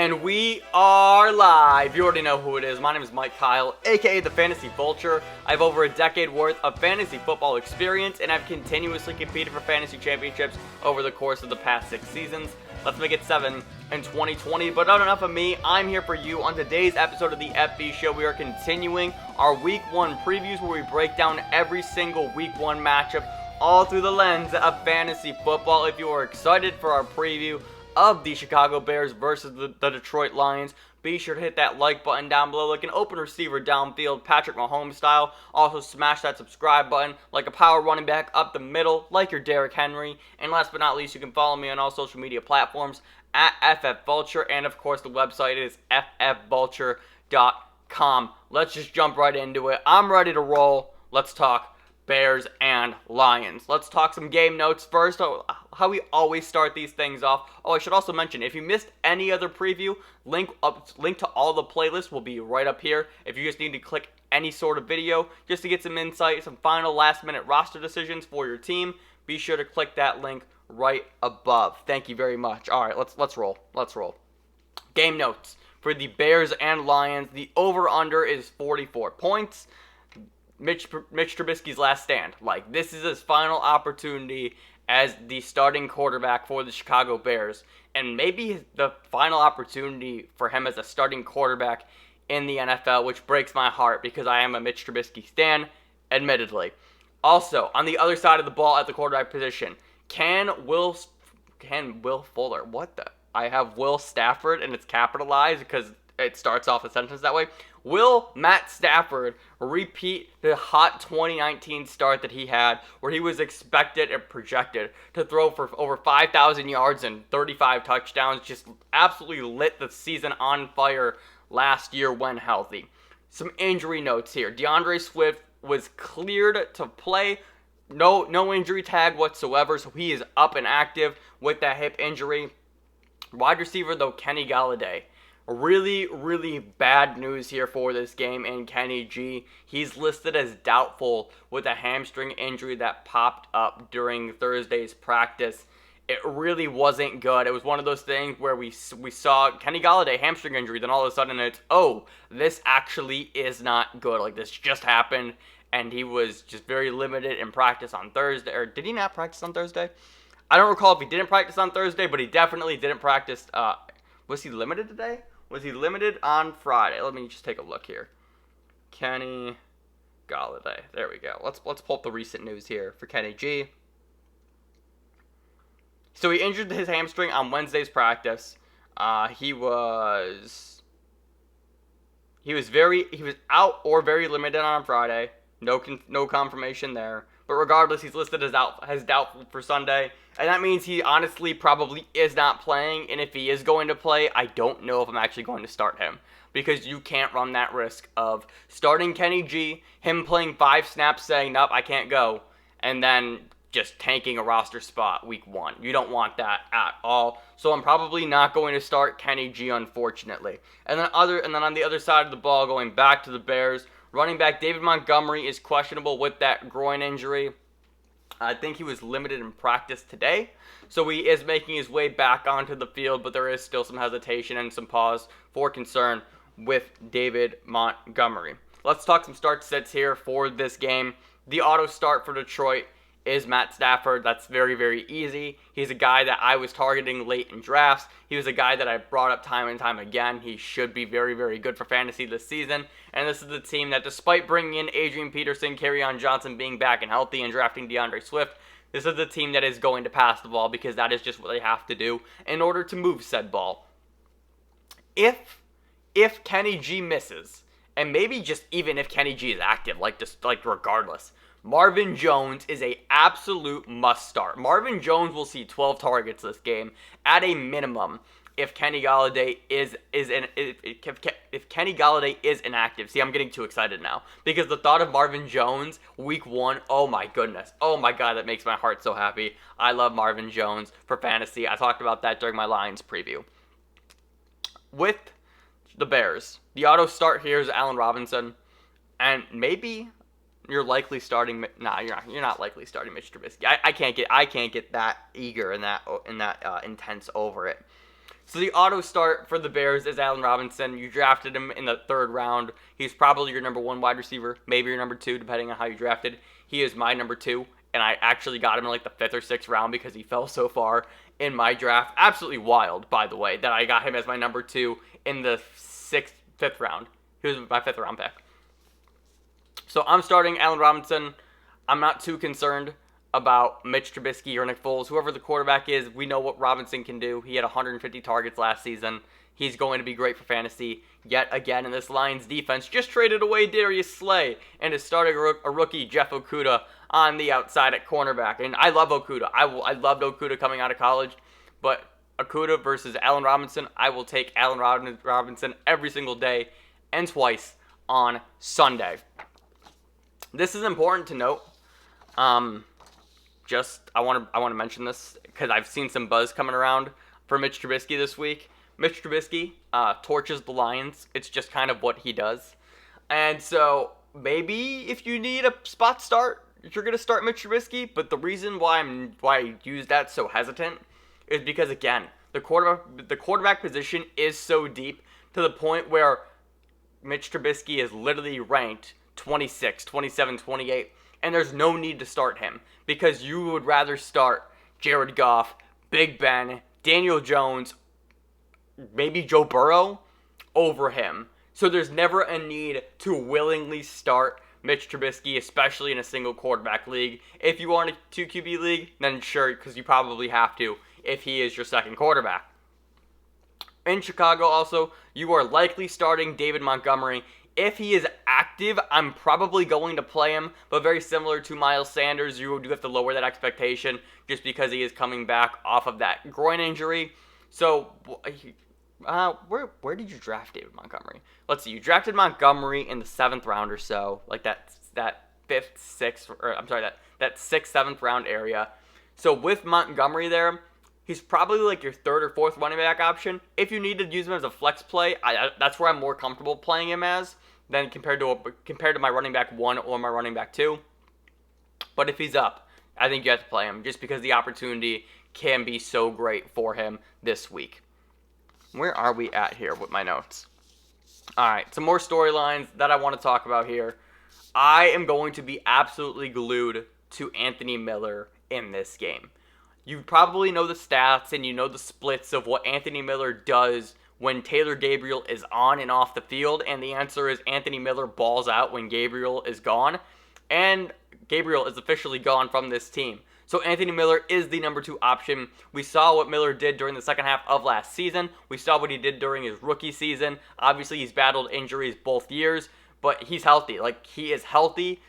And we are live. You already know who it is. My name is Mike Kyle, aka the Fantasy Vulture. I have over a decade worth of fantasy football experience, and I've continuously competed for fantasy championships over the course of the past 6 seasons. Let's make it 7 in 2020. But not enough of me. I'm here for you on today's episode of the FB Show. We are continuing our Week 1 previews where we break down every single Week 1 matchup all through the lens of fantasy football. If you are excited for our preview of the Chicago Bears versus the Detroit Lions, be sure to hit that like button down below like an open receiver downfield, Patrick Mahomes style. Also smash that subscribe button like a power running back up the middle like your Derrick Henry. And last but not least, you can follow me on all social media platforms at FFVulture, and of course the website is ffvulture.com. Let's just jump right into it. I'm ready to roll. Let's talk Bears and Lions. Let's talk some game notes first, how we always start these things off. Oh, I should also mention, if you missed any other preview, link to all the playlists will be right up here. If you just need to click any sort of video just to get some insight, some final last minute roster decisions for your team, be sure to click that link right above. Thank you very much. All right, let's roll. Let's roll. Game notes for the Bears and Lions. The over/under is 44 points. Mitch Trubisky's last stand. Like, this is his final opportunity as the starting quarterback for the Chicago Bears, and maybe the final opportunity for him as a starting quarterback in the NFL, which breaks my heart because I am a Mitch Trubisky stan, admittedly. Also, on the other side of the ball at the quarterback position, can Will Fuller, I have Will Stafford, and it's capitalized because it starts off a sentence that way. Will Matt Stafford repeat the hot 2019 start that he had, where he was expected and projected to throw for over 5,000 yards and 35 touchdowns? Just absolutely lit the season on fire last year when healthy. Some injury notes here. DeAndre Swift was cleared to play. No injury tag whatsoever, so he is up and active with that hip injury. Wide receiver, though, Kenny Gallaudet. Really, really bad news here for this game and Kenny G. He's listed as doubtful with a hamstring injury that popped up during Thursday's practice. It really wasn't good. It was one of those things where we saw Kenny Golladay hamstring injury, then all of a sudden it's, oh, this actually is not good. Like, this just happened, and he was just very limited in practice on Thursday. Or did he not practice on Thursday? I don't recall if he didn't practice on Thursday, but he definitely didn't practice. Was he limited today? Was he limited on Friday? Let me just take a look here. Kenny Golladay. There we go. Let's pull up the recent news here for Kenny G. So he injured his hamstring on Wednesday's practice. He was out or very limited on Friday. No confirmation there. But regardless, he's listed as doubtful for Sunday. And that means he honestly probably is not playing. And if he is going to play, I don't know if I'm actually going to start him. Because you can't run that risk of starting Kenny G, him playing 5 snaps saying, nope, I can't go, and then just tanking a roster spot week 1. You don't want that at all. So I'm probably not going to start Kenny G, unfortunately. And then on the other side of the ball, going back to the Bears, running back David Montgomery is questionable with that groin injury. I think he was limited in practice today, so he is making his way back onto the field, but there is still some hesitation and some pause for concern with David Montgomery. Let's talk some start sets here for this game. The auto start for Detroit is Matt Stafford. That's very, very easy. He's a guy that I was targeting late in drafts. He was a guy that I brought up time and time again. He should be very, very good for fantasy this season. And this is the team that, despite bringing in Adrian Peterson, Kerryon Johnson being back and healthy, and drafting DeAndre Swift, this is the team that is going to pass the ball because that is just what they have to do in order to move said ball. If Kenny G misses, and maybe just even if Kenny G is active, regardless, Marvin Jones is a absolute must start. Marvin Jones will see 12 targets this game at a minimum if Kenny Golladay is inactive. See, I'm getting too excited now because the thought of Marvin Jones week 1, oh my goodness. Oh my god, that makes my heart so happy. I love Marvin Jones for fantasy. I talked about that during my Lions preview. With the Bears, the auto start here is Allen Robinson, and maybe you're likely starting. Nah, you're not likely starting Mitch Trubisky. I can't get that eager and that intense over it. So the auto start for the Bears is Allen Robinson. You drafted him in the 3rd round. He's probably your number 1 wide receiver, maybe your number 2, depending on how you drafted. He is my number 2, and I actually got him in like the 5th or 6th round because he fell so far in my draft. Absolutely wild, by the way, that I got him as my number 2 in the 5th round. He was my 5th round pick. So I'm starting Allen Robinson. I'm not too concerned about Mitch Trubisky or Nick Foles. Whoever the quarterback is, we know what Robinson can do. He had 150 targets last season. He's going to be great for fantasy yet again. And this Lions defense just traded away Darius Slay and is starting a rookie, Jeff Okudah, on the outside at cornerback. And I love Okudah. I loved Okudah coming out of college. But Okudah versus Allen Robinson, I will take Allen Robinson every single day and twice on Sunday. This is important to note. I want to mention this because I've seen some buzz coming around for Mitch Trubisky this week. Mitch Trubisky torches the Lions. It's just kind of what he does. And so maybe if you need a spot start, you're going to start Mitch Trubisky. But the reason why I use that so hesitant is because, again, the quarterback position is so deep to the point where Mitch Trubisky is literally ranked 26, 27, 28. And there's no need to start him because you would rather start Jared Goff, Big Ben, Daniel Jones, maybe Joe Burrow over him. So there's never a need to willingly start Mitch Trubisky, especially in a single quarterback league. If you are in a 2 QB league, then sure, because you probably have to if he is your second quarterback. In Chicago also, you are likely starting David Montgomery. If he is active, I'm probably going to play him, but very similar to Miles Sanders, you do have to lower that expectation just because he is coming back off of that groin injury. So, where did you draft David Montgomery? Let's see, you drafted Montgomery in the 7th round or so, like that 5th, 6th, or I'm sorry, that 6th, 7th round area. So with Montgomery there, he's probably like your 3rd or 4th running back option. If you need to use him as a flex play, that's where I'm more comfortable playing him as than compared to my running back 1 or my running back 2. But if he's up, I think you have to play him just because the opportunity can be so great for him this week. Where are we at here with my notes? All right, some more storylines that I want to talk about here. I am going to be absolutely glued to Anthony Miller in this game. You probably know the stats and you know the splits of what Anthony Miller does when Taylor Gabriel is on and off the field, and the answer is Anthony Miller balls out when Gabriel is gone, and Gabriel is officially gone from this team. So Anthony Miller is the number 2 option. We saw what Miller did during the second half of last season. We saw what he did during his rookie season. Obviously, he's battled injuries both years, but he's healthy. Like, he is healthy.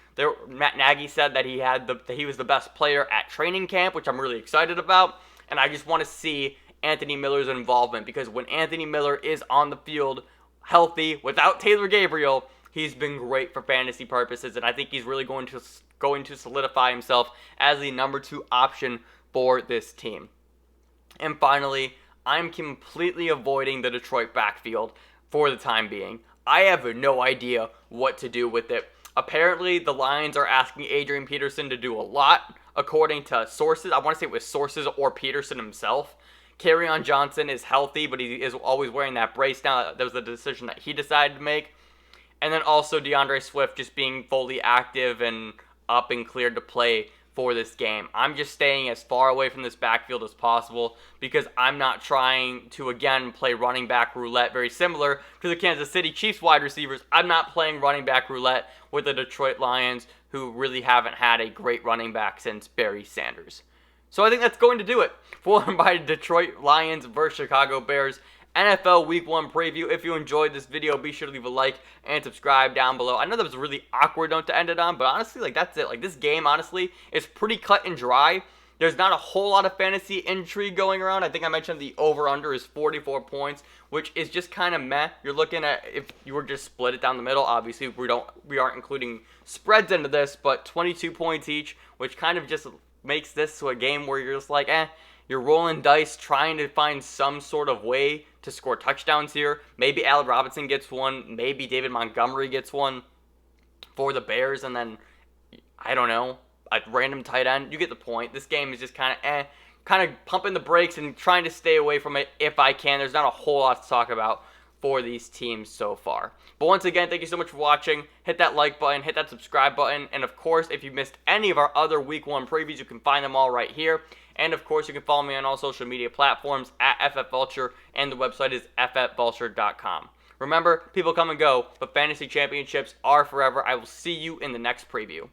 Matt Nagy said that he was the best player at training camp, which I'm really excited about. And I just want to see Anthony Miller's involvement because when Anthony Miller is on the field healthy without Taylor Gabriel, he's been great for fantasy purposes, and I think he's really going to solidify himself as the number 2 option for this team. And finally, I'm completely avoiding the Detroit backfield for the time being. I have no idea what to do with it. Apparently, the Lions are asking Adrian Peterson to do a lot, according to sources. I want to say it was sources or Peterson himself. Kerryon Johnson is healthy, but he is always wearing that brace now. That was the decision that he decided to make. And then also DeAndre Swift just being fully active and up and cleared to play for this game. I'm just staying as far away from this backfield as possible because I'm not trying to, again, play running back roulette, very similar to the Kansas City Chiefs wide receivers. I'm not playing running back roulette with the Detroit Lions, who really haven't had a great running back since Barry Sanders. So I think that's going to do it for my Detroit Lions versus Chicago Bears NFL Week 1 preview. If you enjoyed this video, be sure to leave a like and subscribe down below. I know that was a really awkward note to end it on, but honestly, like, that's it. Like, this game, honestly, is pretty cut and dry. There's not a whole lot of fantasy intrigue going around. I think I mentioned the over-under is 44 points, which is just kind of meh. You're looking at, if you were just split it down the middle, obviously we aren't including spreads into this, but 22 points each, which kind of just makes this to a game where you're just like, you're rolling dice, trying to find some sort of way to score touchdowns here. Maybe Allen Robinson gets one. Maybe David Montgomery gets one for the Bears. And then, I don't know, a random tight end. You get the point. This game is just kind of kind of pumping the brakes and trying to stay away from it if I can. There's not a whole lot to talk about for these teams so far. But once again, thank you so much for watching. Hit that like button, hit that subscribe button, and of course, if you missed any of our other Week 1 previews, you can find them all right here. And of course, you can follow me on all social media platforms at FFVulture, and the website is ffvulture.com. Remember, people come and go, but fantasy championships are forever. I will see you in the next preview.